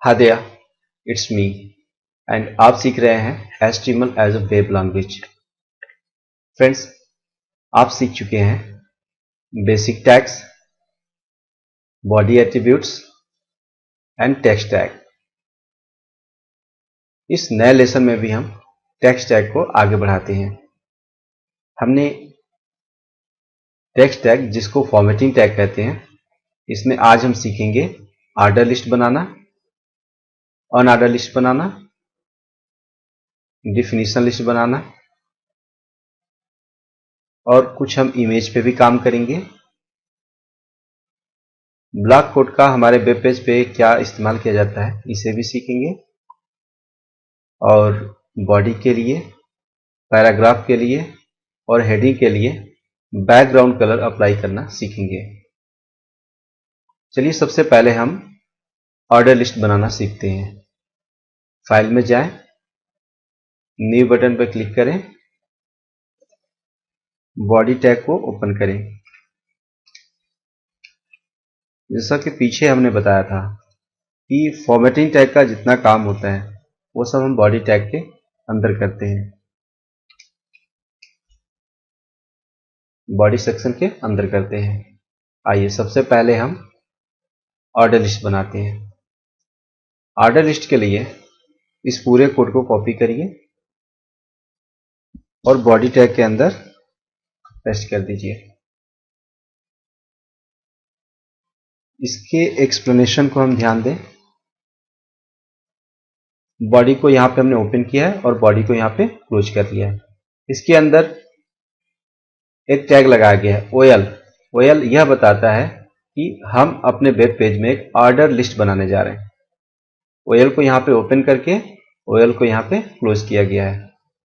Hi there, it's me and आप सीख रहे हैं HTML as a web language. Friends, आप सीख चुके हैं basic tags, body attributes and text tag. इस नए लेसन में भी हम टेक्स्ट टैग को आगे बढ़ाते हैं। हमने टेक्स्ट टैग, जिसको फॉर्मेटिंग टैग कहते हैं, इसमें आज हम सीखेंगे ऑर्डर लिस्ट बनाना, अनऑर्डर लिस्ट बनाना, डिफिनीशन लिस्ट बनाना और कुछ हम इमेज पे भी काम करेंगे। ब्लॉक कोड का हमारे वेब पेज पे क्या इस्तेमाल किया जाता है, इसे भी सीखेंगे। और बॉडी के लिए, पैराग्राफ के लिए और हेडिंग के लिए बैकग्राउंड कलर अप्लाई करना सीखेंगे। चलिए, सबसे पहले हम ऑर्डर लिस्ट बनाना सीखते हैं। फाइल में जाएं, न्यू बटन पर क्लिक करें, बॉडी टैग को ओपन करें। जैसा कि पीछे हमने बताया था कि फॉर्मेटिंग टैग का जितना काम होता है वो सब हम बॉडी टैग के अंदर करते हैं, बॉडी सेक्शन के अंदर करते हैं। आइए, सबसे पहले हम ऑर्डर लिस्ट बनाते हैं। ऑर्डर लिस्ट के लिए इस पूरे कोड को कॉपी करिए और बॉडी टैग के अंदर पेस्ट कर दीजिए। इसके एक्सप्लेनेशन को हम ध्यान दें। बॉडी को यहां पे हमने ओपन किया है और बॉडी को यहां पे क्लोज कर लिया है। इसके अंदर एक टैग लगाया गया है OL। OL यह बताता है कि हम अपने वेब पेज में एक ऑर्डर लिस्ट बनाने जा रहे हैं। OL को यहाँ पे ओपन करके OL को यहाँ पे क्लोज किया गया है।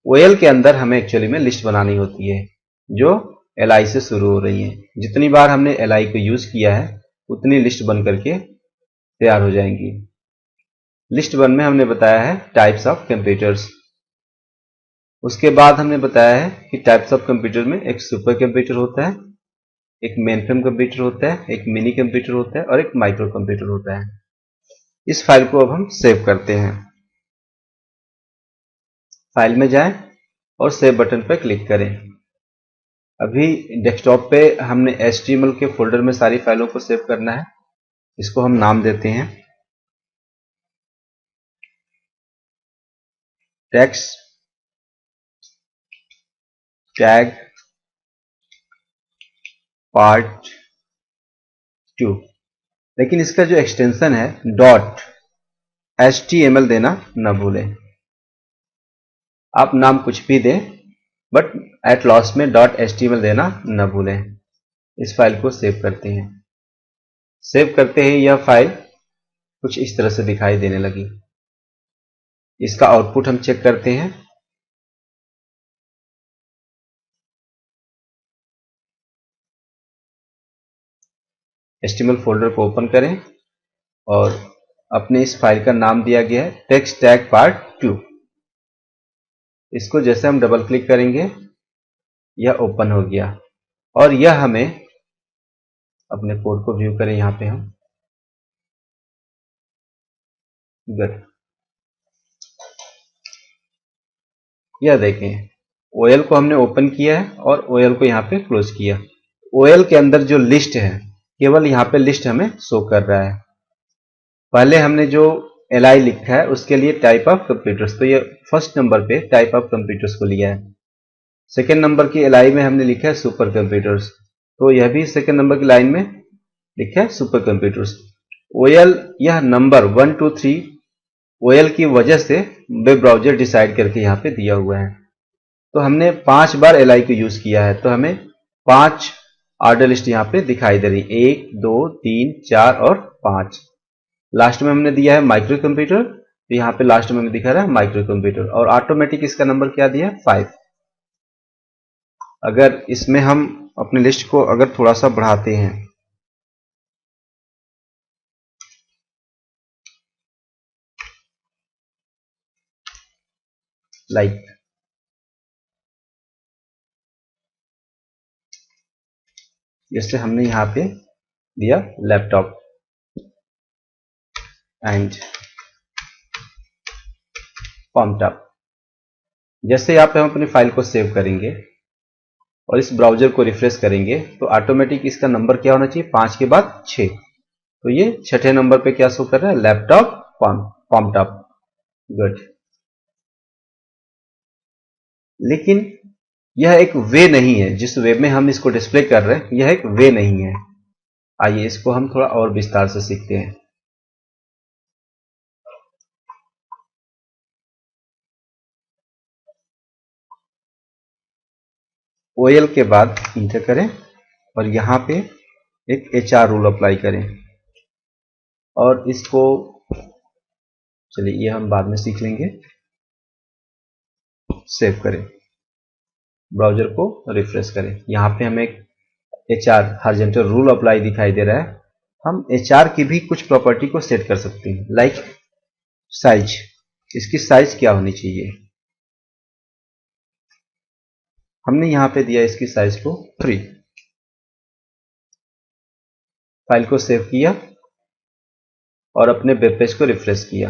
OL के अंदर हमें एक्चुअली में लिस्ट बनानी होती है जो LI से शुरू हो रही है। जितनी बार हमने LI को यूज किया है उतनी लिस्ट बन करके तैयार हो जाएंगी। लिस्ट 1 में हमने बताया है टाइप्स ऑफ कंप्यूटर्स। उसके बाद हमने बताया है कि टाइप्स ऑफ कंप्यूटर में एक सुपर कंप्यूटर होता है, एक मेनफ्रेम कंप्यूटर होता है, एक मिनी कंप्यूटर होता है और एक माइक्रो कंप्यूटर होता है। इस फाइल को अब हम सेव करते हैं। फाइल में जाएं और सेव बटन पर क्लिक करें। अभी डेस्कटॉप पे हमने HTML के फोल्डर में सारी फाइलों को सेव करना है। इसको हम नाम देते हैं टेक्स्ट टैग पार्ट 2। लेकिन इसका जो एक्सटेंशन है .html देना न भूलें। आप नाम कुछ भी दें, बट एट लास्ट में .html देना न भूलें। इस फाइल को सेव करते हैं। सेव करते ही यह फाइल कुछ इस तरह से दिखाई देने लगी। इसका आउटपुट हम चेक करते हैं। HTML फोल्डर को ओपन करें और अपने इस फाइल का नाम दिया गया है टेक्स्ट टैग पार्ट 2। इसको जैसे हम डबल क्लिक करेंगे यह ओपन हो गया और यह हमें अपने कोड को व्यू करें। यहां पे हम गुड, यह देखें OL को हमने ओपन किया है और OL को यहां पे क्लोज किया। OL के अंदर जो लिस्ट है केवल यहां पे लिस्ट हमें शो कर रहा है। पहले हमने जो LI लिखा है उसके लिए टाइप ऑफ कंप्यूटर्स, तो ये फर्स्ट नंबर पे टाइप ऑफ कंप्यूटर्स को लिया है। सेकेंड नंबर की LI में हमने लिखा है सुपर कंप्यूटर्स, तो यह भी सेकेंड नंबर की लाइन में लिखा है सुपर कंप्यूटर्स। OL यह नंबर 1 2 3 OL की वजह से वेब ब्राउजर डिसाइड करके यहाँ पे दिया हुआ है। तो हमने 5 बार LI को यूज किया है, तो हमें 5 ऑर्डर लिस्ट यहाँ पे दिखाई दे रही, 1 2 3 4 और 5। लास्ट में हमने दिया है माइक्रो कंप्यूटर, तो यहाँ पे लास्ट में हमें दिखा रहा है माइक्रो कंप्यूटर और ऑटोमेटिक इसका नंबर क्या दिया है 5। अगर इसमें हम अपने लिस्ट को अगर थोड़ा सा बढ़ाते हैं, लाइक जैसे हमने यहाँ पे दिया लैपटॉप एंड PalmTop। जैसे यहाँ पे हम अपनी फाइल को सेव करेंगे और इस ब्राउजर को रिफ्रेश करेंगे तो ऑटोमेटिक इसका नंबर क्या होना चाहिए, 5 के बाद 6। तो ये छठे नंबर पे क्या शो कर रहा है, लैपटॉप PalmTop। गुड। लेकिन यह एक वे नहीं है, जिस वे में हम इसको डिस्प्ले कर रहे हैं यह एक वे नहीं है। आइए इसको हम थोड़ा और विस्तार से सीखते हैं। OL के बाद इंटर करें और यहां पे एक HR रूल अप्लाई करें और इसको, चलिए ये हम बाद में सीख लेंगे। सेव करें, ब्राउजर को रिफ्रेश करें। यहां पे हमें एक HR हॉरिजॉन्टल रूल अप्लाई दिखाई दे रहा है। हम HR की भी कुछ प्रॉपर्टी को सेट कर सकते हैं, लाइक साइज। इसकी साइज क्या होनी चाहिए, हमने यहां पे दिया इसकी साइज को 3। फाइल को सेव किया और अपने वेब पेज को रिफ्रेश किया।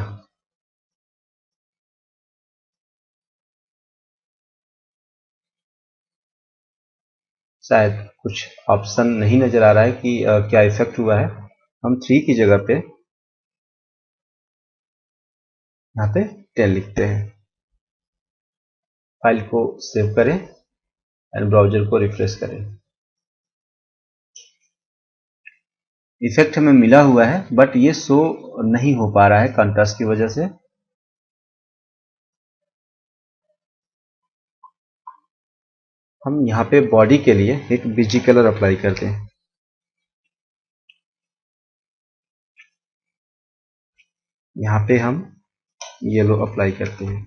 शायद कुछ ऑप्शन नहीं नजर आ रहा है कि क्या इफेक्ट हुआ है। हम 3 की जगह पे यहाँ पे 10 लिखते हैं। फाइल को सेव करें एंड ब्राउजर को रिफ्रेश करें। इफेक्ट हमें मिला हुआ है बट ये शो नहीं हो पा रहा है कंट्रास्ट की वजह से। हम यहाँ पे बॉडी के लिए एक बीजी कलर अप्लाई करते हैं। यहाँ पे हम येलो अप्लाई करते हैं।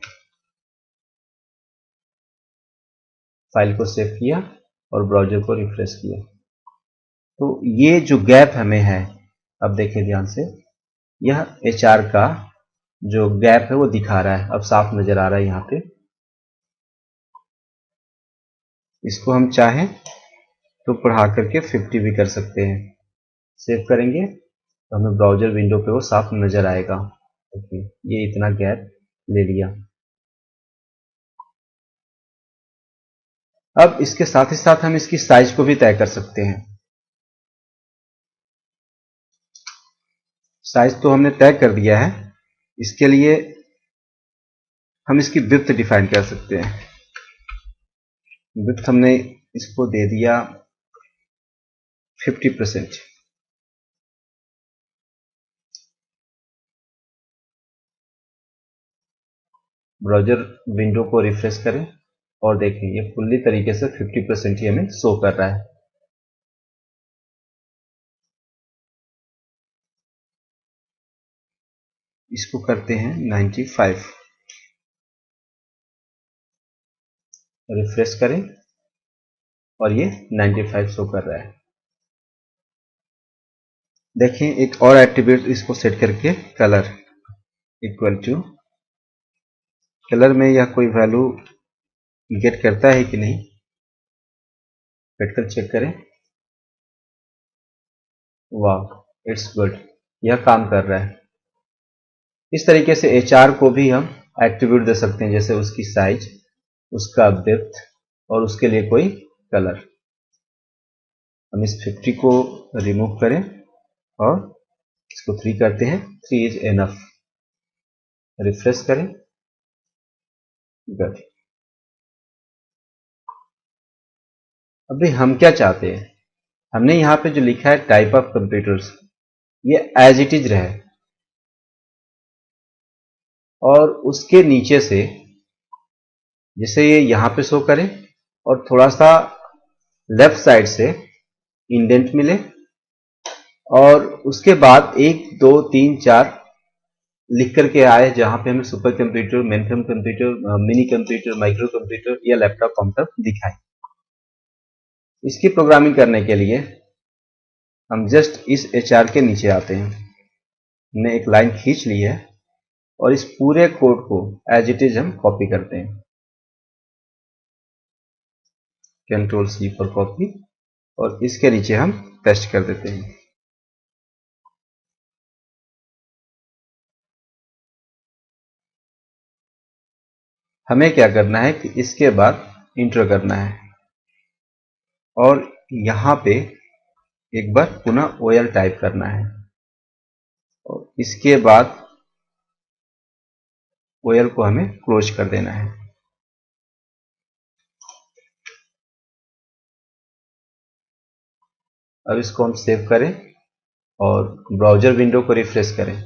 फाइल को सेव किया और ब्राउजर को रिफ्रेश किया। तो ये जो गैप हमें है, अब देखिए ध्यान से, यह HR का जो गैप है वो दिखा रहा है, अब साफ नजर आ रहा है यहाँ पे। इसको हम चाहें तो बढ़ा करके 50 भी कर सकते हैं। सेव करेंगे तो हमें ब्राउजर विंडो पे वो साफ नजर आएगा। ओके, ये इतना गैप ले लिया। अब इसके साथ ही साथ हम इसकी साइज को भी तय कर सकते हैं। साइज तो हमने तय कर दिया है, इसके लिए हम इसकी विड्थ डिफाइन कर सकते हैं। विड्थ हमने इसको दे दिया 50%। ब्राउजर विंडो को रिफ्रेश करें और देखें ये फुल्ली तरीके से 50% ही हमें शो कर रहा है। इसको करते हैं 95। रिफ्रेश करें और ये 95 शो कर रहा है। देखें एक और एट्रीब्यूट इसको सेट करके, कलर इक्वल टू, कलर में यह कोई वैल्यू गेट करता है कि नहीं, बैठकर चेक करें। वाह, इट्स गुड, यह काम कर रहा है। इस तरीके से HR को भी हम एट्रीब्यूट दे सकते हैं, जैसे उसकी साइज, उसका विड्थ और उसके लिए कोई कलर। हम इस 50 को रिमूव करें और इसको 3 करते हैं। 3 इज एनफ। रिफ्रेश करें। गुड। अभी हम क्या चाहते हैं, हमने यहाँ पे जो लिखा है टाइप ऑफ कंप्यूटर्स, ये एज इट इज रहे और उसके नीचे से जैसे ये यहाँ पे शो करें और थोड़ा सा लेफ्ट साइड से इंडेंट मिले और उसके बाद 1 2 3 4 लिख करके आए, जहां पे हमें super computer, mainframe computer, mini computer, micro computer या लैपटॉप कंप्यूटर दिखाए। इसकी प्रोग्रामिंग करने के लिए हम जस्ट इस HR के नीचे आते हैं। हमने एक लाइन खींच ली है और इस पूरे कोड को एज इट इज हम कॉपी करते हैं। Ctrl+C फॉर कॉपी और इसके नीचे हम पेस्ट कर देते हैं। हमें क्या करना है कि इसके बाद इंटर करना है और यहां पे एक बार पुनः OL टाइप करना है और इसके बाद OL को हमें क्लोज कर देना है। अब इसको हम सेव करें और ब्राउजर विंडो को रिफ्रेश करें।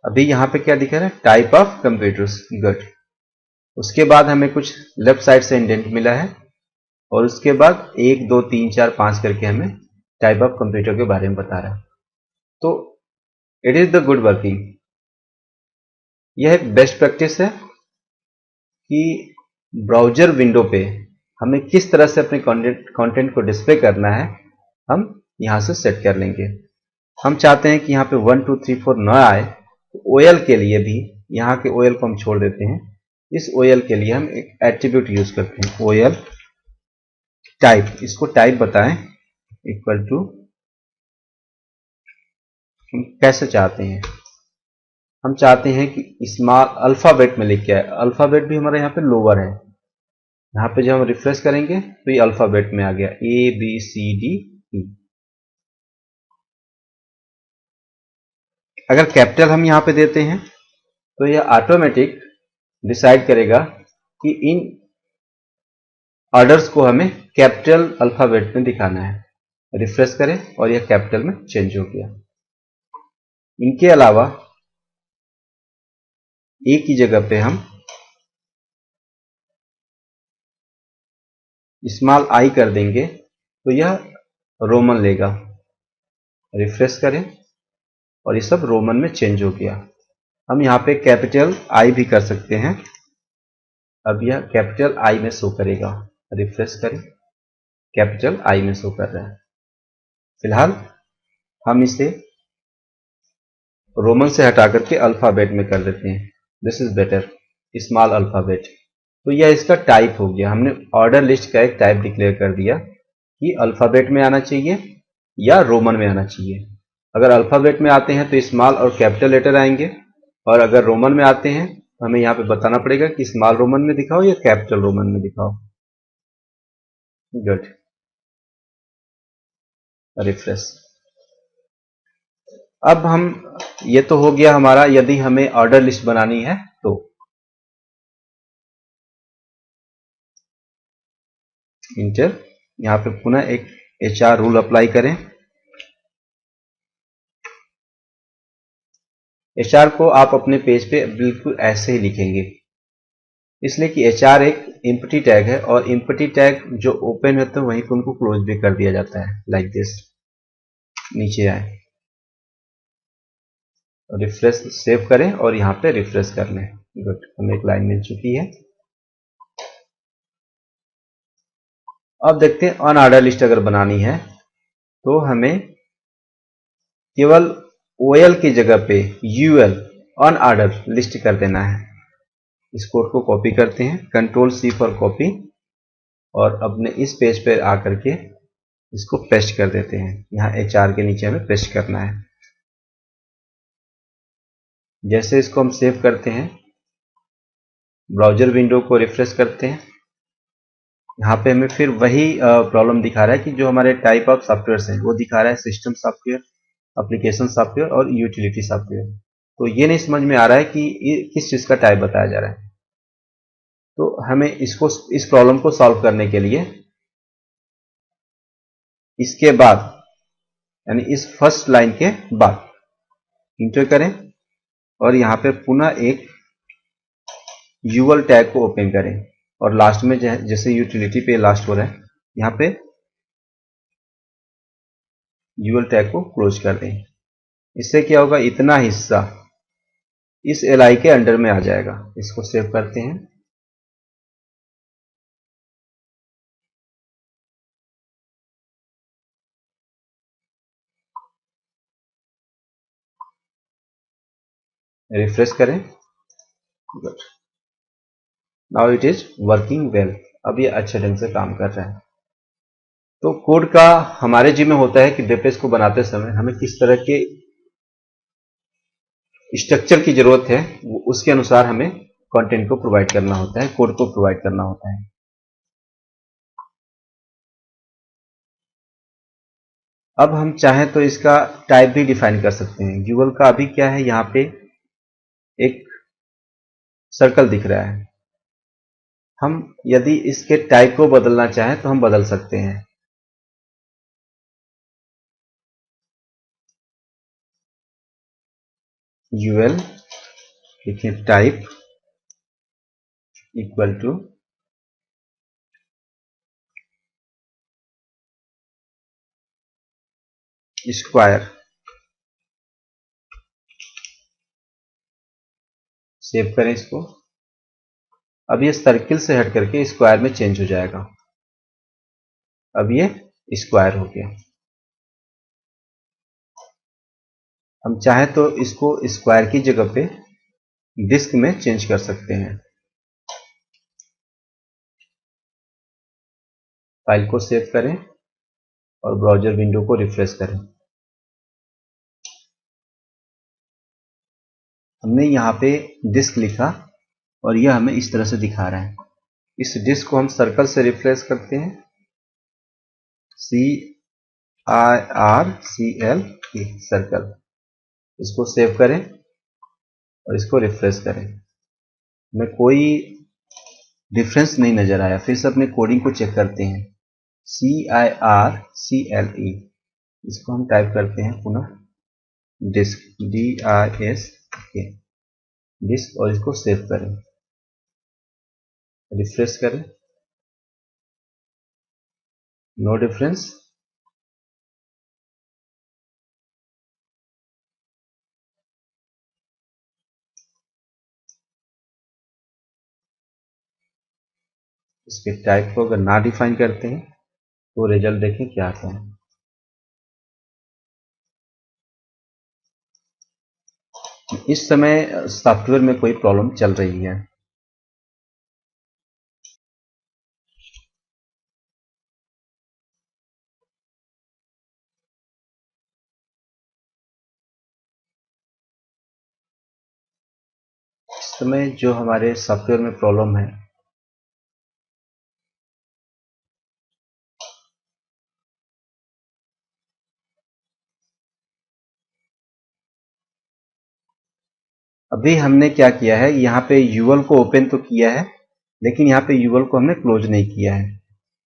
अभी यहां पे क्या दिखा रहा है, टाइप ऑफ कंप्यूटर्स, गुड। उसके बाद हमें कुछ लेफ्ट साइड से इंडेंट मिला है और उसके बाद 1 2 3 4 5 करके हमें टाइप ऑफ कंप्यूटर के बारे में बता रहा है। तो it is the good working. यह एक बेस्ट प्रैक्टिस है कि ब्राउजर विंडो पे हमें किस तरह से अपने कंटेंट को डिस्प्ले करना है, हम यहां से सेट कर लेंगे। हम चाहते हैं कि यहां पे 1 2 3 4 ना आए, तो OL के लिए भी यहां के OL को हम छोड़ देते हैं। इस OL के लिए हम एक एट्रीब्यूट यूज करते हैं, OL टाइप। इसको टाइप बताएं इक्वल टू, हम कैसे चाहते हैं, हम चाहते हैं कि स्मॉल अल्फाबेट में लिख के आए। अल्फाबेट भी हमारे यहाँ पे लोअर है। यहाँ पे जब हम रिफ्रेश करेंगे तो ये अल्फाबेट में आ गया, ABCDE। अगर कैपिटल हम यहाँ पे देते हैं तो यह ऑटोमेटिक डिसाइड करेगा कि इन ऑर्डर्स को हमें कैपिटल अल्फाबेट में दिखाना है। रिफ्रेश करें और यह कैपिटल में चेंज हो गया। इनके अलावा एक ही जगह पे हम स्मॉल आई कर देंगे तो यह रोमन लेगा। रिफ्रेश करें और ये सब रोमन में चेंज हो गया। हम यहाँ पे कैपिटल आई भी कर सकते हैं। अब यह कैपिटल आई में शो करेगा। रिफ्रेश करें, कैपिटल आई में शो कर रहा है। फिलहाल हम इसे रोमन से हटा करके अल्फाबेट में कर देते हैं। This is better, small alphabet. तो यह इसका टाइप हो गया। हमने ऑर्डर लिस्ट का एक टाइप डिक्लेयर कर दिया कि अल्फाबेट में आना चाहिए या रोमन में आना चाहिए। अगर अल्फाबेट में आते हैं तो स्मॉल और कैपिटल लेटर आएंगे, और अगर रोमन में आते हैं तो हमें यहाँ पे बताना पड़ेगा कि स्मॉल रोमन में दिखाओ या कैपिटल रोमन में दिखाओ। Good, refresh. अब हम, ये तो हो गया हमारा यदि हमें ऑर्डर लिस्ट बनानी है तो। इंटर, यहां पे पुनः एक HR रूल अप्लाई करें। HR को आप अपने पेज पे बिल्कुल ऐसे ही लिखेंगे, इसलिए कि HR एक एम्प्टी टैग है और एम्प्टी टैग जो ओपन होते हैं वहीं पे उनको क्लोज भी कर दिया जाता है, लाइक दिस। नीचे आए, रिफ्रेश, सेव करें और यहाँ पे रिफ्रेश कर लें। गुड, हमें एक लाइन मिल चुकी है। अब देखते हैं अनऑर्डर लिस्ट अगर बनानी है तो हमें केवल OL की जगह पे UL अनऑर्डर लिस्ट कर देना है। इस कोड को कॉपी करते हैं, Ctrl+C फॉर कॉपी, और अपने इस पेज पे आकर के इसको पेस्ट कर देते हैं। यहाँ HR के नीचे हमें पेस्ट करना है। जैसे इसको हम सेव करते हैं, ब्राउजर विंडो को रिफ्रेश करते हैं, यहाँ पे हमें फिर वही प्रॉब्लम दिखा रहा है कि जो हमारे टाइप ऑफ सॉफ्टवेयर हैं वो दिखा रहा है सिस्टम सॉफ्टवेयर, एप्लीकेशन सॉफ्टवेयर और यूटिलिटी सॉफ्टवेयर। तो ये नहीं समझ में आ रहा है कि ये किस चीज का टाइप बताया जा रहा है। तो हमें इस प्रॉब्लम को सॉल्व करने के लिए इसके बाद, यानी इस फर्स्ट लाइन के बाद इंटर करें और यहाँ पे पुनः एक UL टैग को ओपन करें और लास्ट में जैसे यूटिलिटी पे लास्ट हो रहा है यहाँ पे UL टैग को क्लोज कर दें। इससे क्या होगा, इतना हिस्सा इस LI के अंडर में आ जाएगा। इसको सेव करते हैं। रिफ्रेश करें। Good, now it is working well. अब ये अच्छे ढंग से काम कर रहा है। तो कोड का हमारे जी में होता है कि वेब पेज को बनाते समय हमें किस तरह के स्ट्रक्चर की जरूरत है, उसके अनुसार हमें कंटेंट को प्रोवाइड करना होता है, कोड को प्रोवाइड करना होता है। अब हम चाहें तो इसका टाइप भी डिफाइन कर सकते हैं। यूएल का अभी क्या है, यहाँ पे एक सर्कल दिख रहा है। हम यदि इसके टाइप को बदलना चाहें तो हम बदल सकते हैं। यूएल लिखें type equal to square, save करें इसको। अब ये सर्किल से हट करके स्क्वायर में चेंज हो जाएगा। अब ये स्क्वायर हो गया। हम चाहें तो इसको स्क्वायर की जगह पे डिस्क में चेंज कर सकते हैं। फाइल को सेव करें और ब्राउज़र विंडो को रिफ्रेश करें। हमने यहाँ पे डिस्क लिखा और यह हमें इस तरह से दिखा रहा है। इस डिस्क को हम सर्कल से रिप्लेस करते हैं, CIRCL सर्कल। इसको सेव करें और इसको रिफ्रेश करें। हमें कोई डिफरेंस नहीं नजर आया। फिर से अपने कोडिंग को चेक करते हैं, CIRCLE। इसको हम टाइप करते हैं पुनः डिस्क, DISK, डिस्क, और इसको सेव करें, रिफ्रेश करें। No difference. इसके टाइप को अगर ना डिफाइन करते हैं तो रिजल्ट देखें क्या आता है। इस समय सॉफ्टवेयर में कोई प्रॉब्लम चल रही है। इस समय जो हमारे सॉफ्टवेयर में प्रॉब्लम है, अभी हमने क्या किया है, यहाँ पे यूएल को ओपन तो किया है, लेकिन यहाँ पे यूएल को हमने क्लोज नहीं किया है।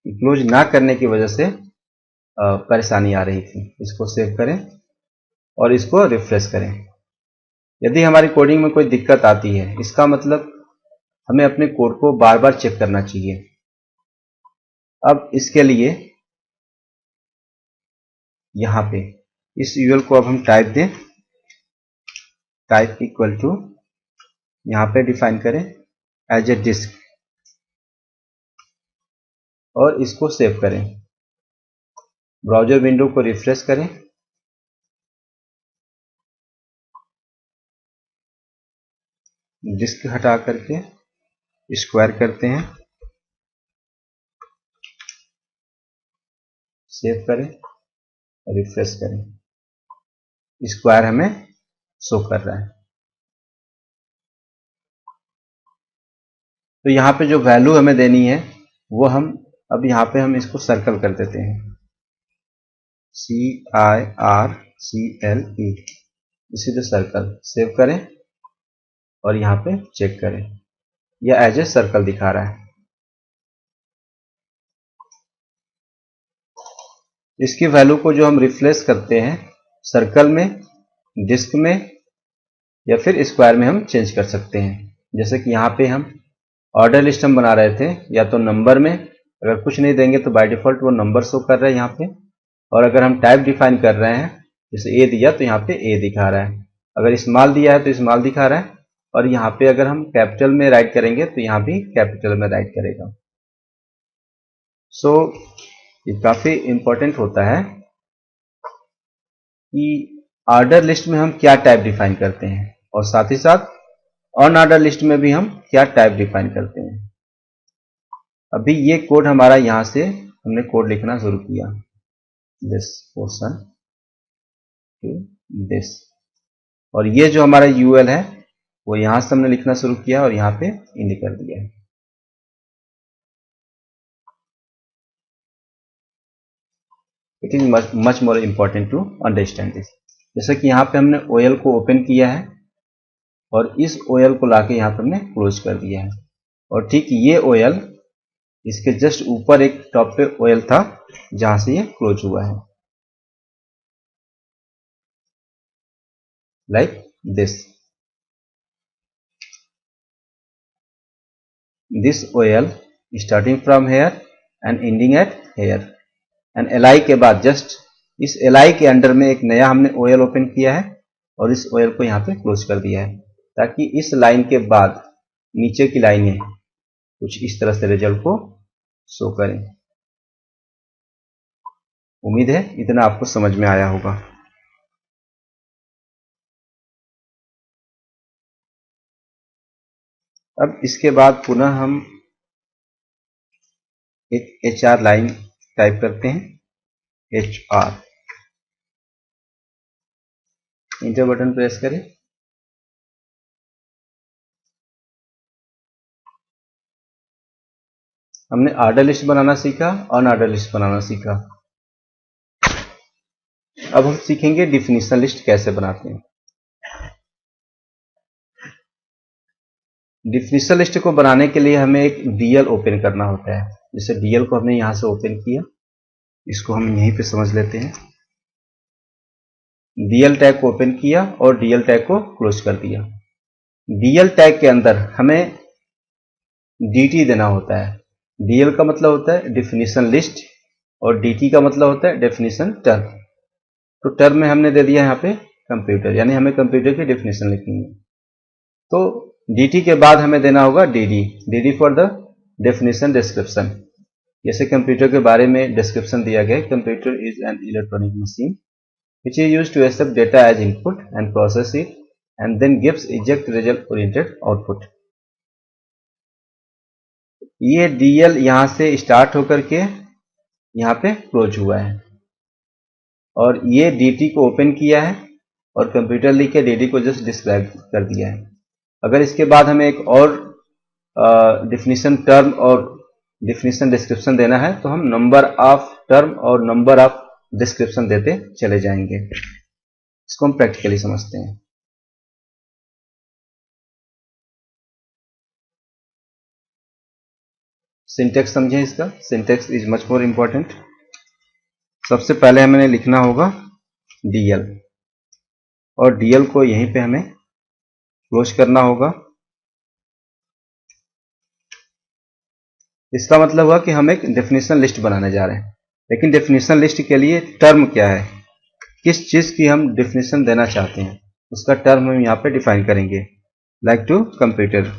क्लोज ना करने की वजह से परेशानी आ रही थी। इसको सेव करें और इसको रिफ्रेश करें। यदि हमारी कोडिंग में कोई दिक्कत आती है, इसका मतलब हमें अपने कोड को बार बार चेक करना चाहिए। अब इसके लिए यहाँ पे इस यूएल को अब हम टाइप दें, टाइप इक्वल टू, यहाँ पे डिफाइन करें एज ए डिस्क और इसको सेव करें। ब्राउज़र विंडो को रिफ्रेश करें, डिस्क हटा करके स्क्वायर करते हैं, सेव करें और रिफ्रेश करें। स्क्वायर हमें शो कर रहा है। तो यहाँ पे जो वैल्यू हमें देनी है वो हम अब यहाँ पे हम इसको सर्कल कर देते हैं, CIRCLE, इसी सर्कल। सेव करें और यहाँ पे चेक करें, यह एज ए सर्कल दिखा रहा है। इसकी वैल्यू को जो हम रिप्लेस करते हैं सर्कल में, डिस्क में या फिर स्क्वायर में हम चेंज कर सकते हैं। जैसे कि यहाँ पे हम ऑर्डर लिस्ट हम बना रहे थे, या तो नंबर में, अगर कुछ नहीं देंगे तो बाय डिफॉल्ट वो नंबर शो कर रहा है यहाँ पे। और अगर हम टाइप डिफाइन कर रहे हैं, जैसे ए दिया तो यहाँ पे ए दिखा रहा है, अगर स्मॉल दिया है तो स्मॉल दिखा रहा है, और यहाँ पे अगर हम कैपिटल में राइट करेंगे तो यहाँ भी कैपिटल में राइट करेगा। सो ये काफी इंपॉर्टेंट होता है कि ऑर्डर लिस्ट में हम क्या टाइप डिफाइन करते हैं, और साथ ही साथ ऑन ऑर्डर लिस्ट में भी हम क्या टाइप डिफाइन करते हैं। अभी ये कोड हमारा, यहां से हमने कोड लिखना शुरू किया, दिस पोर्शन टू दिस, और ये जो हमारा यूएल है वो यहां से हमने लिखना शुरू किया और यहाँ पे इंड कर दिया है। It is much more important to understand this. जैसे कि यहाँ पे हमने ओएल को ओपन किया है और इस ओएल को लाके यहाँ पे हमने क्लोज कर दिया है, और ठीक ये ओएल इसके जस्ट ऊपर एक टॉप पे ओएल था जहां से ये क्लोज हुआ है, like this OL starting from here and ending at here, and L के बाद जस्ट इस एल के अंडर में एक नया हमने ओएल ओपन किया है और इस ओएल को यहाँ पे क्लोज कर दिया है, ताकि इस लाइन के बाद नीचे की लाइनें कुछ इस तरह से रिजल्ट को शो करें। उम्मीद है इतना आपको समझ में आया होगा। अब इसके बाद पुनः हम एक HR लाइन टाइप करते हैं, HR, इंटर बटन प्रेस करें। हमने ऑर्डर लिस्ट बनाना सीखा, अनऑर्डर लिस्ट बनाना सीखा। अब हम सीखेंगे डिफिनीशन लिस्ट कैसे बनाते हैं। डिफिनीशन लिस्ट को बनाने के लिए हमें एक DL ओपन करना होता है। जैसे DL को हमने यहां से ओपन किया, इसको हम यहीं पे समझ लेते हैं। DL टैग को ओपन किया और DL टैग को क्लोज कर दिया। DL टैग के अंदर हमें DT देना होता है। DL का मतलब होता है डिफिनीशन लिस्ट और DT का मतलब होता है डेफिनेशन टर्म। तो टर्म में हमने दे दिया यहाँ पे कंप्यूटर, यानी हमें कंप्यूटर की डेफिनेशन लिखनी है। तो DT के बाद हमें देना होगा DD for the definition description. जैसे कंप्यूटर के बारे में डिस्क्रिप्शन दिया गया है, computer is an electronic machine which is used to accept data as input and process it and then gives exact result oriented output। ये DL यहां से स्टार्ट होकर के यहां पे क्लोज हुआ है, और ये DT को ओपन किया है और कंप्यूटर लिख के DD को जस्ट डिस्क्राइब कर दिया है। अगर इसके बाद हमें एक और डिफिनीशन टर्म और डिफिनीशन डिस्क्रिप्शन देना है तो हम नंबर ऑफ टर्म और नंबर ऑफ डिस्क्रिप्शन देते चले जाएंगे। इसको हम प्रैक्टिकली समझते हैं। सिंटेक्स समझें इसका। Syntax is much more important. सबसे पहले हमें लिखना होगा DL, और DL को यहीं पे हमें क्लोज करना होगा। इसका मतलब हुआ कि हम एक डेफिनेशन लिस्ट बनाने जा रहे हैं, लेकिन डेफिनेशन लिस्ट के लिए टर्म क्या है, किस चीज की हम डेफिनेशन देना चाहते हैं, उसका टर्म हम यहाँ पे डिफाइन करेंगे, लाइक टू कंप्यूटर।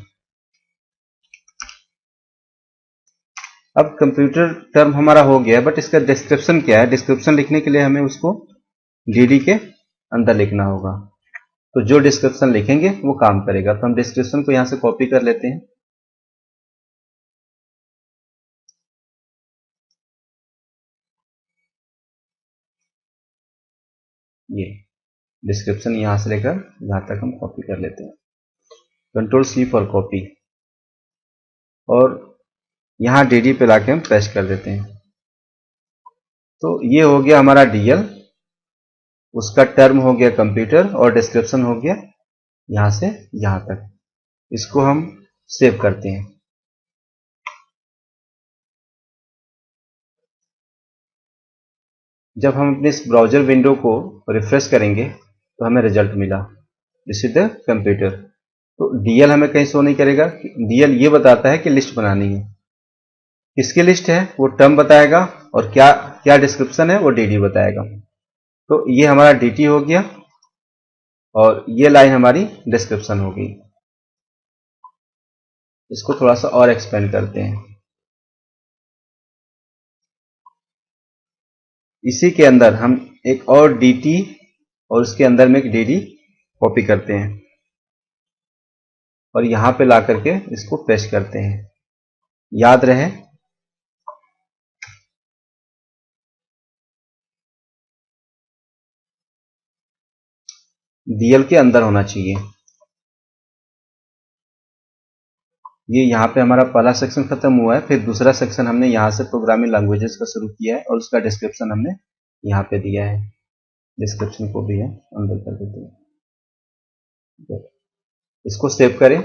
अब कंप्यूटर टर्म हमारा हो गया, बट इसका डिस्क्रिप्शन क्या है। डिस्क्रिप्शन लिखने के लिए हमें उसको DD के अंदर लिखना होगा। तो जो डिस्क्रिप्शन लिखेंगे वो काम करेगा। तो हम डिस्क्रिप्शन को यहां से कॉपी कर लेते हैं। ये डिस्क्रिप्शन यहां से लेकर यहां तक हम कॉपी कर लेते हैं। Ctrl+C फॉर कॉपी, और यहां DD पे लाके हम पेस्ट कर देते हैं। तो ये हो गया हमारा DL, उसका टर्म हो गया कंप्यूटर, और डिस्क्रिप्शन हो गया यहां से यहां तक। इसको हम सेव करते हैं। जब हम अपने इस ब्राउजर विंडो को रिफ्रेश करेंगे तो हमें रिजल्ट मिला, दिस इज द कंप्यूटर। तो DL हमें कहीं शो नहीं करेगा। DL ये बताता है कि लिस्ट बनानी है। किसकी लिस्ट है वो टर्म बताएगा, और क्या क्या डिस्क्रिप्शन है वो DD बताएगा। तो ये हमारा DT हो गया, और ये लाइन हमारी डिस्क्रिप्शन हो गई। इसको थोड़ा सा और एक्सपेंड करते हैं। इसी के अंदर हम एक और DT और उसके अंदर में एक DD कॉपी करते हैं, और यहां पे ला करके इसको पेस्ट करते हैं। याद रहे DL के अंदर होना चाहिए। ये यहाँ पे हमारा पहला सेक्शन खत्म हुआ है, फिर दूसरा सेक्शन हमने यहाँ से प्रोग्रामिंग लैंग्वेजेस का शुरू किया है और उसका डिस्क्रिप्शन हमने यहाँ पे दिया है। डिस्क्रिप्शन को भी है अंदर कर देते हैं। इसको सेव करें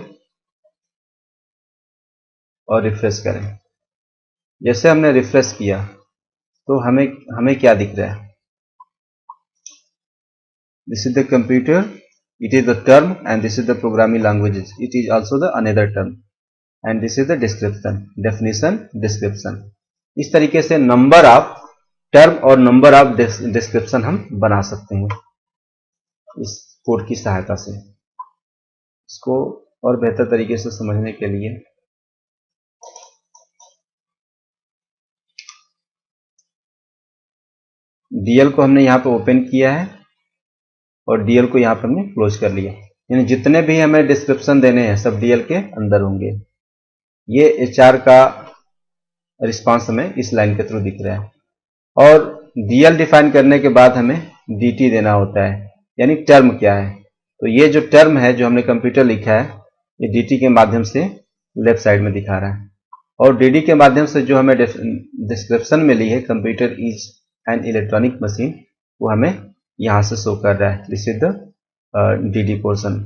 और रिफ्रेश करें। जैसे हमने रिफ्रेश किया तो हमें क्या दिख रहा है? This is the computer, it is the term, and this is the programming languages. It is also the another term, and this is the description, definition, description. इस तरीके से नंबर ऑफ टर्म और नंबर ऑफ डिस्क्रिप्शन हम बना सकते हैं इस code की सहायता से। इसको और बेहतर तरीके से समझने के लिए डीएल को हमने यहाँ पे ओपन किया है और डीएल को यहाँ पे हमने क्लोज कर लिया, यानी जितने भी हमें डिस्क्रिप्शन देने हैं सब डीएल के अंदर होंगे। ये एचआर का रिस्पांस हमें इस लाइन के थ्रू दिख रहा है। और डीएल डिफाइन करने के बाद हमें डीटी देना होता है, यानी टर्म क्या है। तो ये जो टर्म है जो हमने कंप्यूटर लिखा है ये डीटी के माध्यम से लेफ्ट साइड में दिखा रहा है, और डीडी के माध्यम से जो हमें डिस्क्रिप्शन मिली है computer is an electronic machine, वो हमें यहां से शो कर रहा है। This is the DD portion.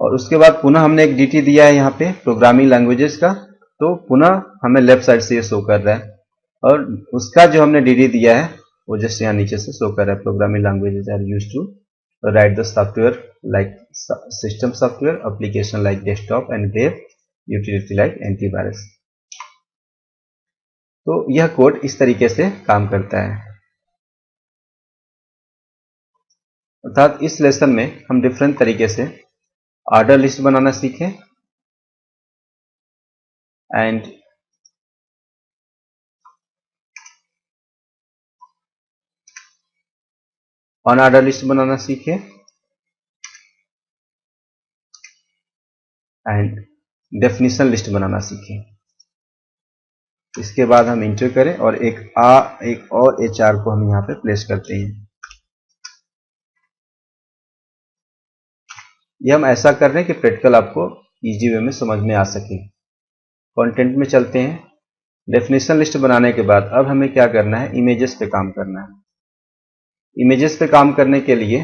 और उसके बाद पुनः हमने एक डीटी दिया है यहाँ पे प्रोग्रामिंग लैंग्वेजेस का, तो पुनः हमें लेफ्ट साइड से ये शो कर रहा है। और उसका जो हमने डीडी दिया है वो जस्ट यहाँ नीचे से शो कर रहा है। Programming languages are used to write the software like system software, application like desktop and web, utility like antivirus. तो यह कोड इस तरीके से काम करता है। अर्थात इस लेसन में हम डिफरेंट तरीके से ऑर्डर लिस्ट बनाना सीखें एंड ऑन ऑर्डर लिस्ट बनाना सीखें एंड डेफिनेशन लिस्ट बनाना सीखें। इसके बाद हम इंटर करें और एक और एचआर को हम यहाँ पे प्लेस करते हैं। ये हम ऐसा कर रहे हैं कि प्रैक्टिकल आपको इजी वे में समझ में आ सके। कंटेंट में चलते हैं। डेफिनेशन लिस्ट बनाने के बाद अब हमें क्या करना है? इमेजेस पे काम करना है। इमेजेस पे काम करने के लिए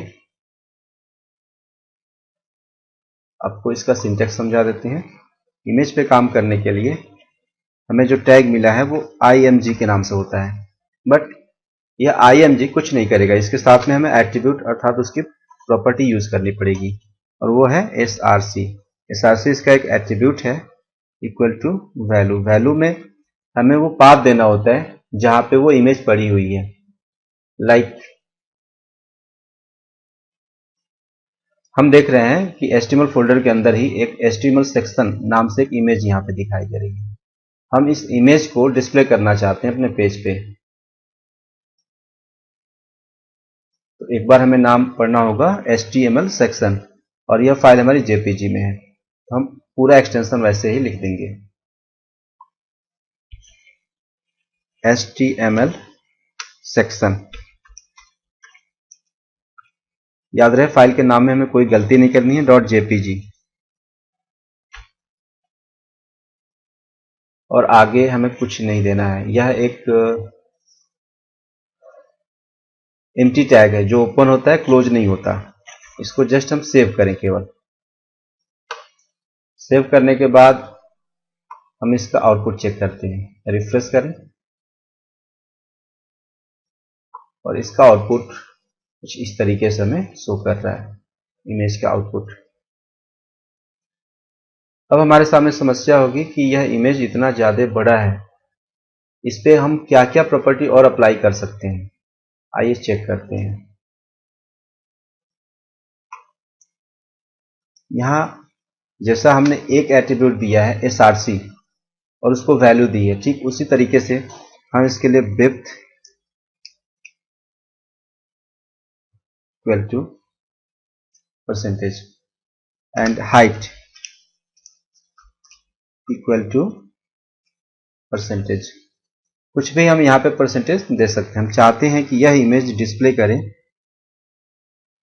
आपको इसका सिंटैक्स समझा देते हैं। इमेज पे काम करने के लिए हमें जो टैग मिला है वो img के नाम से होता है, बट यह img कुछ नहीं करेगा। इसके साथ में हमें एट्रीब्यूट अर्थात उसकी प्रॉपर्टी यूज करनी पड़ेगी, और वो है src। src इसका एक एट्रीब्यूट है इक्वल टू वैल्यू। वैल्यू में हमें वो पाथ देना होता है जहां पे वो इमेज पड़ी हुई है। लाइक हम देख रहे हैं कि HTML फोल्डर के अंदर ही एक HTML सेक्शन नाम से एक इमेज यहाँ पे दिखाई दे रही है। हम इस इमेज को डिस्प्ले करना चाहते हैं अपने पेज पे। तो एक बार हमें नाम पढ़ना होगा HTML सेक्शन, और यह फाइल हमारी JPG में है। तो हम पूरा एक्सटेंशन वैसे ही लिख देंगे, HTML सेक्शन। याद रहे फाइल के नाम में हमें कोई गलती नहीं करनी है, .jpg। और आगे हमें कुछ नहीं देना है। यह एक एम्प्टी टैग है जो ओपन होता है, क्लोज नहीं होता। इसको जस्ट हम सेव करें केवल। सेव करने के बाद हम इसका आउटपुट चेक करते हैं। रिफ्रेश करें और इसका आउटपुट कुछ इस तरीके से हमें शो कर रहा है, इमेज का आउटपुट। अब हमारे सामने समस्या होगी कि यह इमेज इतना ज्यादा बड़ा है, इस पे हम क्या क्या प्रॉपर्टी और अप्लाई कर सकते हैं। आइए चेक करते हैं। यहां जैसा हमने एक एट्रीब्यूट दिया है src और उसको वैल्यू दी है, ठीक उसी तरीके से हम इसके लिए width equal to percentage and height equal to percentage, कुछ भी हम यहाँ पे परसेंटेज दे सकते हैं। हम चाहते हैं कि यह इमेज डिस्प्ले करें,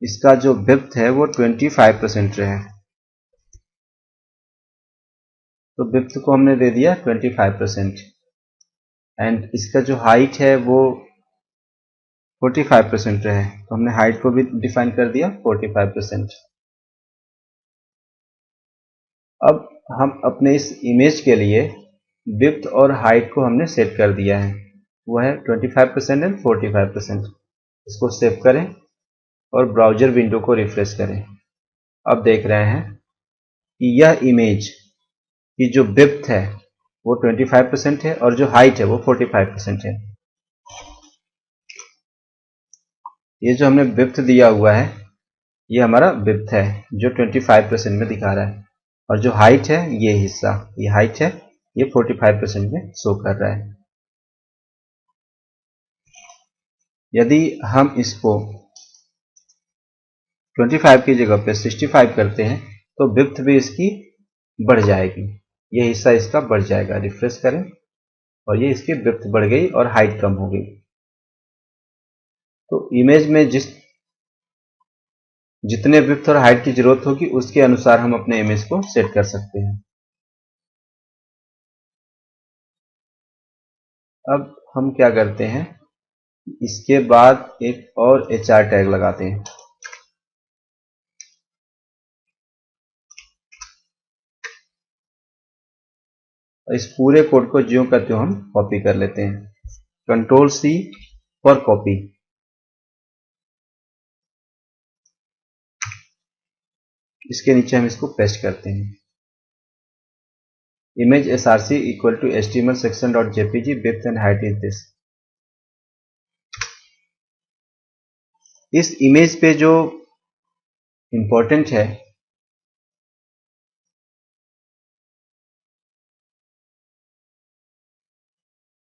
इसका जो विड्थ है वो 25% रहे। तो विड्थ को हमने दे दिया 25% एंड इसका जो हाइट है वो 45% है, तो हमने हाइट को भी डिफाइन कर दिया 45%। अब हम अपने इस इमेज के लिए विड्थ और हाइट को हमने सेट कर दिया है, वो है 25% एंड 45%। इसको सेव करें और ब्राउज़र विंडो को रिफ्रेश करें। अब देख रहे हैं कि यह इमेज की जो विड्थ है वो 25% है और जो हाइट है वो 45% है। ये जो हमने विड्थ दिया हुआ है ये हमारा विड्थ है जो 25% में दिखा रहा है, और जो हाइट है ये हिस्सा, ये हाइट है, ये 45% में शो कर रहा है। यदि हम इसको 25 की जगह पे 65 करते हैं तो विड्थ भी इसकी बढ़ जाएगी, ये हिस्सा इसका बढ़ जाएगा। रिफ्रेश करें और ये इसकी विड्थ बढ़ गई और हाइट कम हो गई। तो इमेज में जितने विड्थ और हाइट की जरूरत होगी उसके अनुसार हम अपने इमेज को सेट कर सकते हैं। अब हम क्या करते हैं, इसके बाद एक और HR टैग लगाते हैं। इस पूरे कोड को ज्यों का त्यों हम कॉपी कर लेते हैं। Ctrl+C for copy. इसके नीचे हम इसको पेस्ट करते हैं। Image src equal to html section.jpg width and height is this। इस इमेज पे जो इंपॉर्टेंट है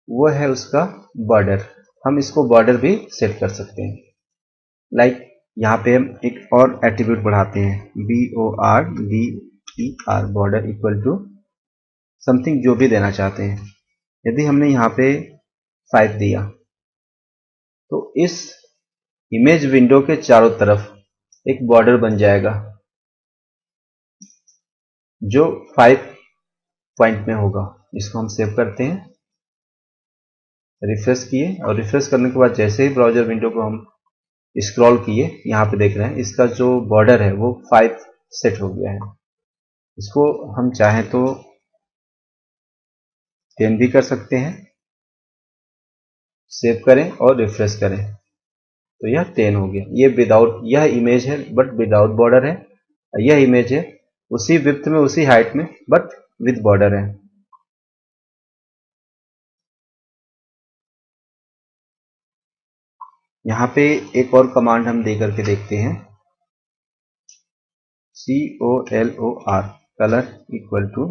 वो है उसका बॉर्डर। हम इसको बॉर्डर भी सेट कर सकते हैं। लाइक यहाँ पे हम एक और एट्रीब्यूट बढ़ाते हैं, BORDER, border equal to something जो भी देना चाहते हैं। यदि हमने यहाँ पे 5 दिया तो इस इमेज विंडो के चारों तरफ एक बॉर्डर बन जाएगा जो 5 पॉइंट में होगा। इसको हम सेव करते हैं, रिफ्रेश किए, और रिफ्रेश करने के बाद जैसे ही ब्राउज़र विंडो को हम स्क्रॉल किए, यहाँ पे देख रहे हैं इसका जो बॉर्डर है वो 5 सेट हो गया है। इसको हम चाहें तो 10 भी कर सकते हैं। सेव करें और रिफ्रेश करें तो यह 10 हो गया। ये विदाउट, यह इमेज है बट विदाउट बॉर्डर है। यह इमेज है उसी विड्थ में उसी हाइट में बट विद बॉर्डर है। यहाँ पे एक और कमांड हम दे करके देखते हैं, COLOR colour equal to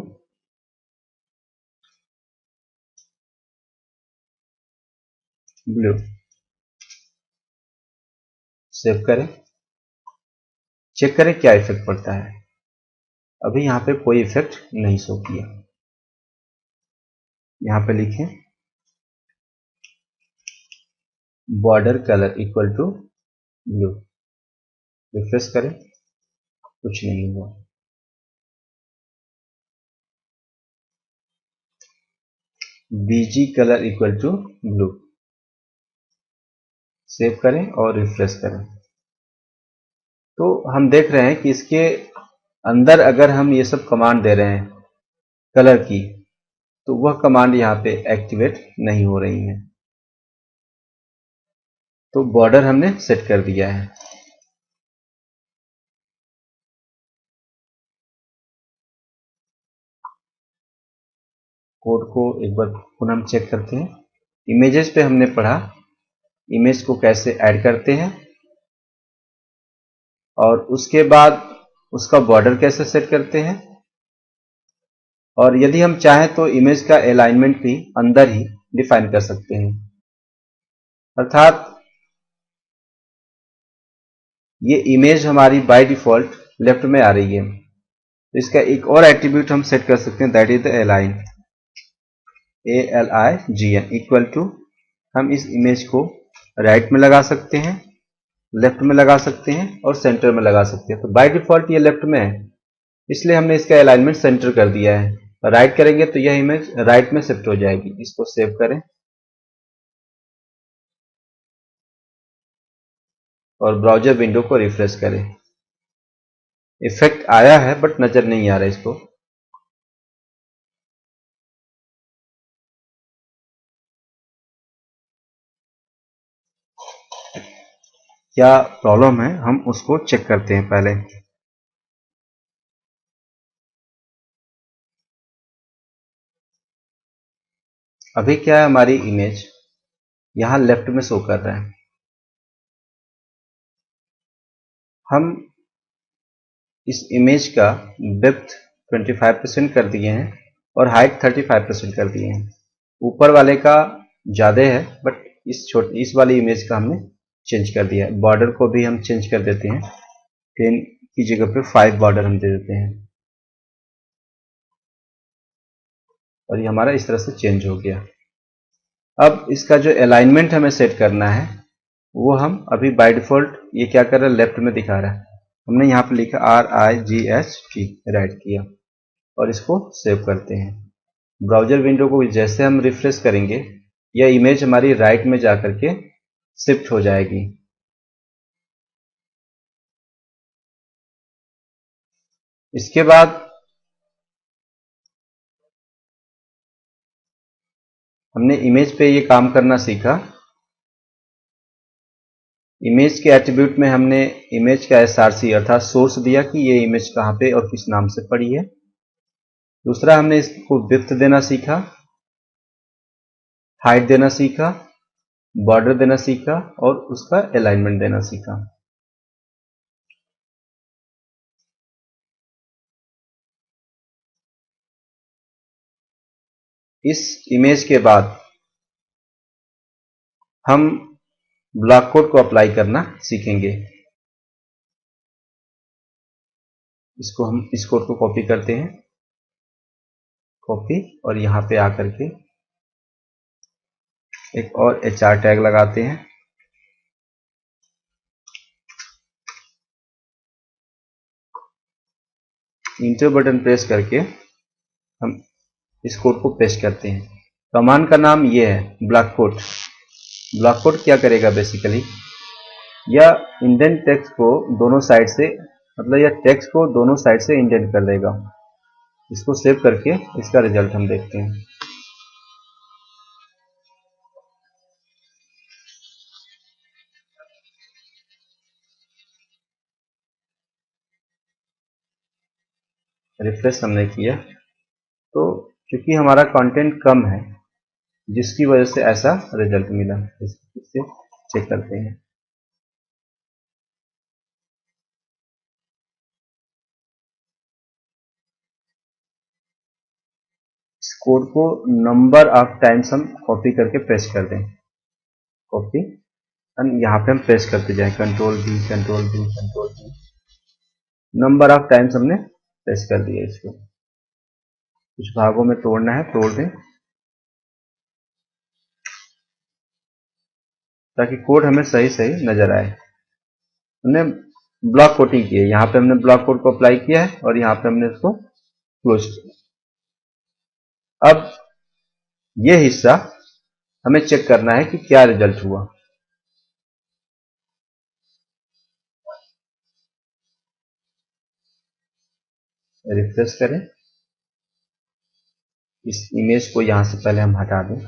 blue. Save करें, चेक करें क्या इफेक्ट पड़ता है। अभी यहाँ पे कोई इफेक्ट नहीं शो किया। यहाँ पे लिखें border colour equal to blue. Refresh करें, कुछ नहीं हुआ। BG colour equal to blue. Save करें और रिफ्रेश करें तो हम देख रहे हैं कि इसके अंदर अगर हम ये सब कमांड दे रहे हैं कलर की तो वह कमांड यहाँ पे एक्टिवेट नहीं हो रही है। तो बॉर्डर हमने सेट कर दिया है। कोड को एक बार पुनः हम चेक करते हैं। इमेजेस पे हमने पढ़ा इमेज को कैसे ऐड करते हैं और उसके बाद उसका बॉर्डर कैसे सेट करते हैं, और यदि हम चाहें तो इमेज का अलाइनमेंट भी अंदर ही डिफाइन कर सकते हैं। अर्थात ये इमेज हमारी बाय डिफॉल्ट लेफ्ट में आ रही है, तो इसका एक और एट्रीब्यूट हम सेट कर सकते हैं, that is the align, ALIGN equal to हम इस इमेज को राइट में लगा सकते हैं, लेफ्ट में लगा सकते हैं और सेंटर में लगा सकते हैं। तो बाय डिफॉल्ट ये लेफ्ट में है, इसलिए हमने इसका अलाइनमेंट सेंटर कर दिया है। राइट करेंगे तो यह इमेज राइट में शिफ्ट हो जाएगी। इसको सेव करें और ब्राउजर विंडो को रिफ्रेश करें। इफेक्ट आया है बट नजर नहीं आ रहा इसको। क्या प्रॉब्लम है हम उसको चेक करते हैं पहले। अभी क्या है, हमारी इमेज यहां लेफ्ट में शो कर रहा है। हम इस इमेज का डेप्थ 25% कर दिए हैं और हाइट 35% कर दिए हैं। ऊपर वाले का ज्यादा है बट इस वाली इमेज का हमने चेंज कर दिया है। बॉर्डर को भी हम चेंज कर देते हैं, 10 की जगह पे 5 बॉर्डर हम दे देते हैं और ये हमारा इस तरह से चेंज हो गया। अब इसका जो अलाइनमेंट हमें सेट करना है वो हम अभी बाय डिफॉल्ट ये क्या कर रहा है, लेफ्ट में दिखा रहा है। हमने यहाँ पे लिखा RIGHT, राइट किया और इसको सेव करते हैं। ब्राउजर विंडो को जैसे हम रिफ्रेश करेंगे यह इमेज हमारी राइट में जाकर के शिफ्ट हो जाएगी। इसके बाद हमने इमेज पे ये काम करना सीखा। इमेज के एट्रीब्यूट में हमने इमेज का SRC अर्थात सोर्स दिया कि ये इमेज कहाँ पे और किस नाम से पड़ी है। दूसरा हमने इसको विड्थ देना सीखा, हाइट देना सीखा, बॉर्डर देना सीखा और उसका अलाइनमेंट देना सीखा। इस इमेज के बाद हम ब्लॉक कोड को अप्लाई करना सीखेंगे। इसको हम इस कोड को कॉपी करते हैं, कॉपी, और यहां पे आकर के एक और HR टैग लगाते हैं। इंटर बटन प्रेस करके हम इस कोड को पेस्ट करते हैं। कमांड का नाम ये है ब्लॉक कोड। ब्लॉक कोड क्या करेगा, बेसिकली यह इंडेंट टेक्स्ट को दोनों साइड से, मतलब यह टेक्स्ट को दोनों साइड से इंडेंट कर देगा। इसको सेव करके इसका रिजल्ट हम देखते हैं। रिफ्रेश हमने किया तो क्योंकि हमारा कंटेंट कम है जिसकी वजह से ऐसा रिजल्ट मिला। इससे चेक करते हैं। इस कोड को नंबर ऑफ टाइम्स हम कॉपी करके पेस्ट कर दें। कॉपी एंड यहाँ पे हम पेस्ट करते जाएं, control V, control V, control V। Number of times हमने पेस्ट कर दिया। इसको कुछ भागों में तोड़ना है, तोड़ दें ताकि कोड हमें सही सही नजर आए। हमने ब्लॉक कोडिंग की है, यहाँ पे हमने ब्लॉक कोड को अप्लाई किया है और यहाँ पे हमने इसको क्लोज किया। अब ये हिस्सा हमें चेक करना है कि क्या रिजल्ट हुआ। रिफ्रेश करें। इस इमेज को यहां से पहले हम हटा दें।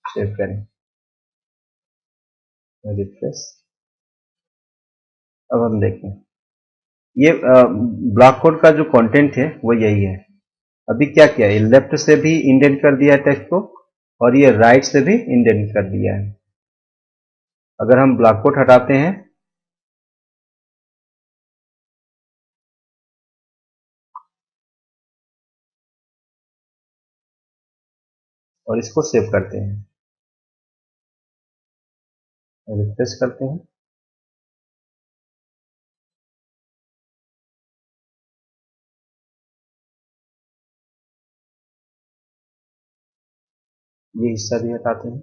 सेव करें, रिफ्रेश। अब हम देखें ये ब्लॉक कोड का जो कंटेंट है वो यही है। अभी क्या किया, ये लेफ्ट से भी इंडेंट कर दिया है टेक्स्ट को और ये राइट से भी इंडेंट कर दिया है। अगर हम ब्लॉक कोड हटाते हैं और इसको सेव करते हैं, रिफ्रेश करते हैं, ये हिस्सा भी हटाते हैं।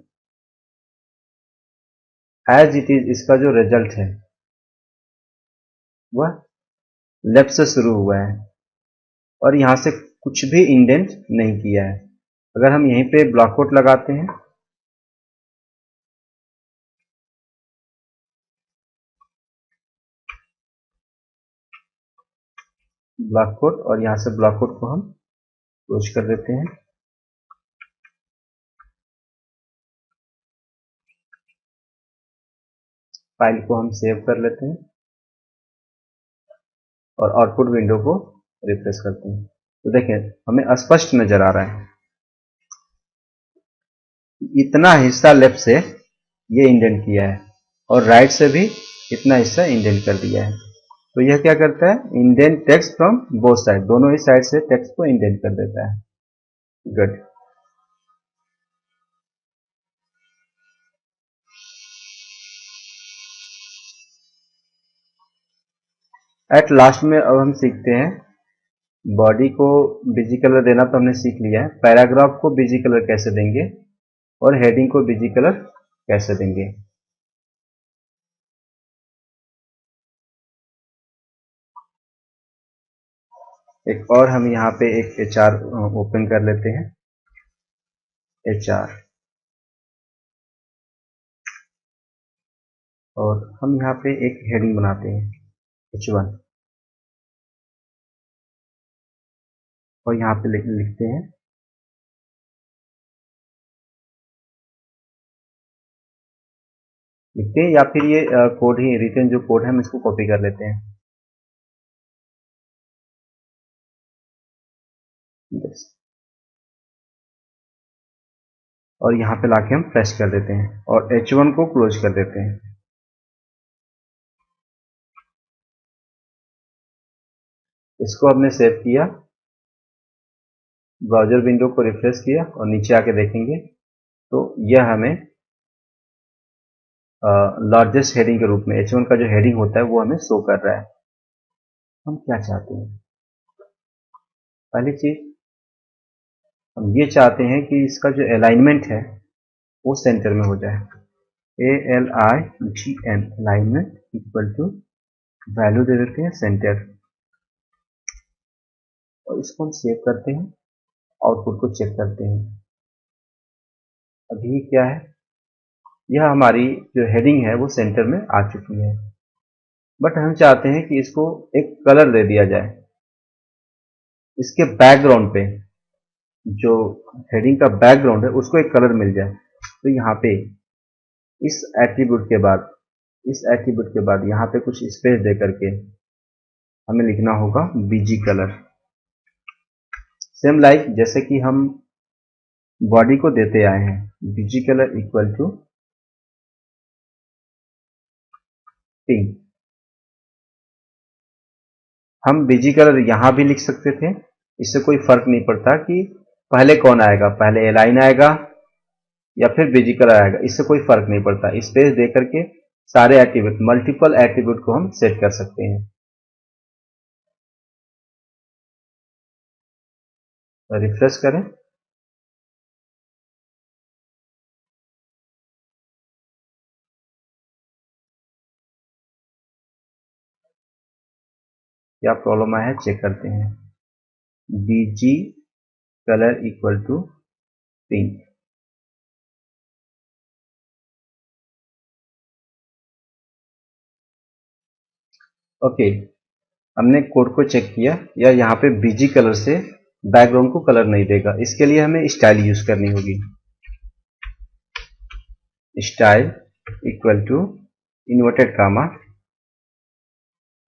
एज इट इज इसका जो रिजल्ट है वह लेफ्ट से शुरू हुआ है और यहां से कुछ भी इंडेंट नहीं किया है। अगर हम यहीं पे ब्लॉक कोट लगाते हैं, ब्लॉक कोट, और यहां से ब्लॉक कोट को हम क्लोज कर देते हैं। फाइल को हम सेव कर लेते हैं और आउटपुट विंडो को रिफ्रेश करते हैं। तो देखें हमें स्पष्ट नजर आ रहा है, इतना हिस्सा लेफ्ट से ये इंडेंट किया है और राइट से भी इतना हिस्सा इंडेंट कर दिया है। तो यह क्या करता है, indent text from both side, दोनों ही साइड से टेक्स्ट को इंडेंट कर देता है। गुड। एट लास्ट में अब हम सीखते हैं, बॉडी को बीजी कलर देना तो हमने सीख लिया है, पैराग्राफ को बीजी कलर कैसे देंगे और हेडिंग को बीजी कलर कैसे देंगे। एक और हम यहाँ पे एक HR ओपन कर लेते हैं, HR, और हम यहाँ पे एक हेडिंग बनाते हैं H1 और यहाँ पे लिखते हैं या फिर ये कोड ही रिटर्न जो कोड है हम इसको कॉपी कर लेते हैं। बस। और यहाँ पे लाके हम प्रेस कर देते हैं और H1 को क्लोज कर देते हैं। इसको हमने सेव किया, ब्राउजर विंडो को रिफ्रेश किया और नीचे आके देखेंगे तो यह हमें लार्जेस्ट हेडिंग के रूप में H1 का जो हेडिंग होता है वो हमें शो कर रहा है। हम क्या चाहते हैं, पहली चीज हम ये चाहते हैं कि इसका जो अलाइनमेंट है वो सेंटर में हो जाए। ALIGN alignment equal to value दे देते हैं सेंटर और इसको हम सेव करते हैं, आउटपुट को चेक करते हैं। अभी क्या है, यह हमारी जो हेडिंग है वो सेंटर में आ चुकी है, बट हम चाहते हैं कि इसको एक कलर दे दिया जाए। इसके बैकग्राउंड पे जो हेडिंग का बैकग्राउंड है उसको एक कलर मिल जाए। तो यहाँ पे इस एट्रीब्यूट के बाद यहाँ पे कुछ स्पेस दे करके हमें लिखना होगा बीजी कलर। सेम लाइक जैसे कि हम बॉडी को देते आए हैं, BG colour equal to pink. हम बीजी कलर यहां भी लिख सकते थे, इससे कोई फर्क नहीं पड़ता कि पहले कौन आएगा, पहले एलाइन आएगा या फिर बीजी कलर आएगा, इससे कोई फर्क नहीं पड़ता। स्पेस दे करके सारे एट्रीब्यूट, मल्टीपल एट्रीब्यूट को हम सेट कर सकते हैं। रिफ्रेश करें, क्या प्रॉब्लम आया है चेक करते हैं। BG colour equal to pink. Okay, हमने कोड को चेक किया, या यहाँ पे बीजी कलर से बैकग्राउंड को कलर नहीं देगा। इसके लिए हमें स्टाइल यूज करनी होगी। Style equal to inverted comma.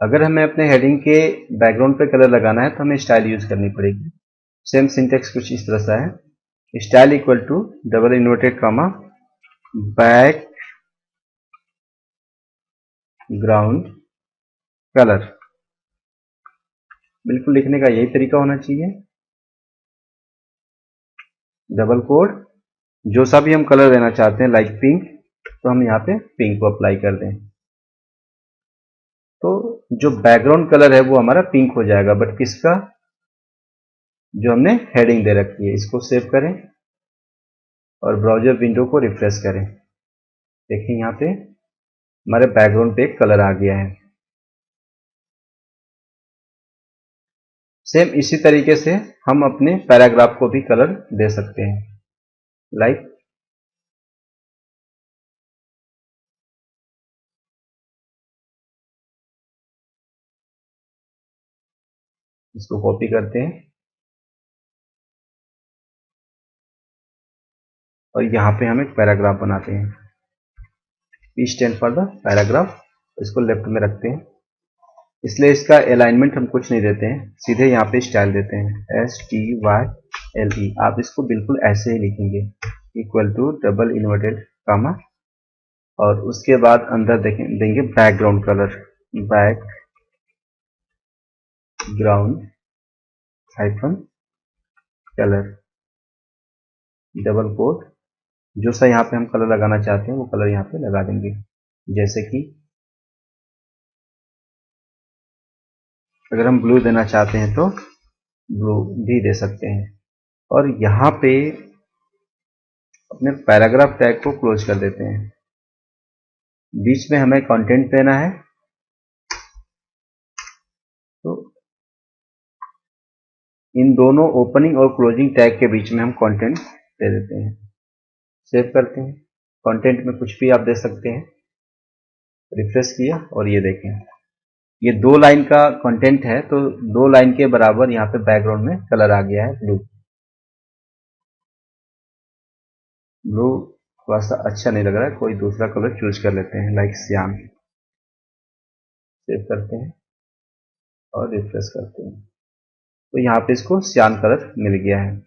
अगर हमें अपने हेडिंग के बैकग्राउंड पे कलर लगाना है तो हमें स्टाइल यूज करनी पड़ेगी। सेम सिंटेक्स कुछ इस तरह से है, style equal to double inverted comma background colour. बिल्कुल लिखने का यही तरीका होना चाहिए। डबल कोड, जो सा भी हम कलर देना चाहते हैं लाइक पिंक, तो हम यहाँ पे पिंक को अप्लाई कर दें तो जो बैकग्राउंड कलर है वो हमारा पिंक हो जाएगा, बट किसका, जो हमने हेडिंग दे रखी है। इसको सेव करें और ब्राउजर विंडो को रिफ्रेश करें। देखिए यहाँ पे हमारे बैकग्राउंड पे एक कलर आ गया है। सेम इसी तरीके से हम अपने पैराग्राफ को भी कलर दे सकते हैं। लाइक इसको कॉपी करते हैं और यहाँ पे हम एक पैराग्राफ बनाते हैं। P stand for the paragraph, इसको लेफ्ट में रखते हैं। इसलिए इसका अलाइनमेंट हम कुछ नहीं देते हैं, सीधे यहाँ पे स्टाइल देते हैं STYLE। आप इसको बिल्कुल ऐसे ही लिखेंगे, equal to double inverted comma, और उसके बाद अंदर देंगे background colour, background hyphen colour, double quote. जो सा यहाँ पे हम कलर लगाना चाहते हैं वो कलर यहाँ पे लगा देंगे। जैसे कि अगर हम ब्लू देना चाहते हैं तो ब्लू भी दे सकते हैं। और यहाँ पे अपने पैराग्राफ टैग को क्लोज कर देते हैं। बीच में हमें कंटेंट देना है, तो इन दोनों ओपनिंग और क्लोजिंग टैग के बीच में हम कंटेंट दे देते हैं। सेव करते हैं। कंटेंट में कुछ भी आप दे सकते हैं। रिफ्रेश किया और ये देखें, ये 2 लाइन का कंटेंट है, तो 2 लाइन के बराबर यहाँ पे बैकग्राउंड में कलर आ गया है ब्लू। ब्लू थोड़ा सा अच्छा नहीं लग रहा है, कोई दूसरा कलर चूज कर लेते हैं, लाइक श्याम। सेव करते हैं और रिफ्रेश करते हैं, तो यहाँ पे इसको श्याम कलर मिल गया है।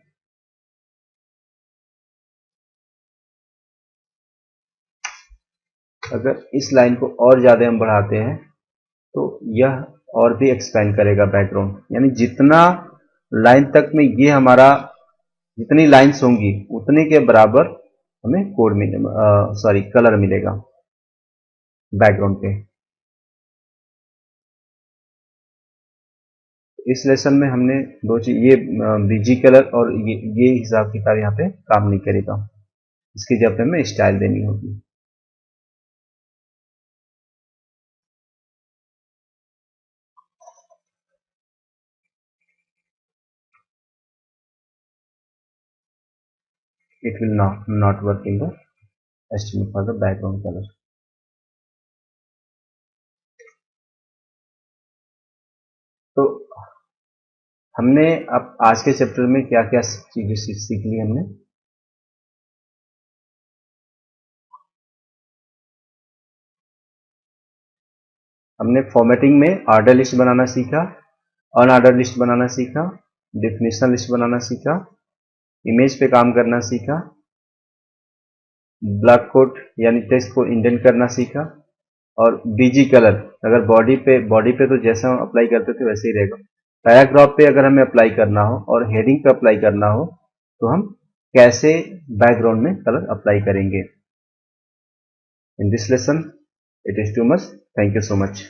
अगर इस लाइन को और ज्यादा हम बढ़ाते हैं तो यह और भी एक्सपेंड करेगा बैकग्राउंड, यानी जितना लाइन तक में ये हमारा, जितनी लाइंस होंगी उतने के बराबर हमें कोड कलर मिलेगा बैकग्राउंड पे। इस लेसन में हमने दो चीज, ये बीजी कलर और ये हिसाब किताब यहाँ पे काम नहीं करेगा, इसकी जगह पे हमें स्टाइल देनी होगी। It will not work in the HTML for the background color. तो हमने अब आज के चैप्टर में क्या क्या चीजें सीख ली हमने फॉर्मेटिंग में ऑर्डर लिस्ट बनाना सीखा, अनऑर्डर लिस्ट बनाना सीखा, डेफिनेशन लिस्ट बनाना सीखा, इमेज पे काम करना सीखा, ब्लॉक कोड यानी टेक्स्ट को इंडेंट करना सीखा, और बीजी कलर अगर बॉडी पे तो जैसा हम अप्लाई करते थे वैसे ही रहेगा। पैराग्राफ पे अगर हमें अप्लाई करना हो और हेडिंग पे अप्लाई करना हो तो हम कैसे बैकग्राउंड में कलर अप्लाई करेंगे। In this lesson it is too much. Thank you so much.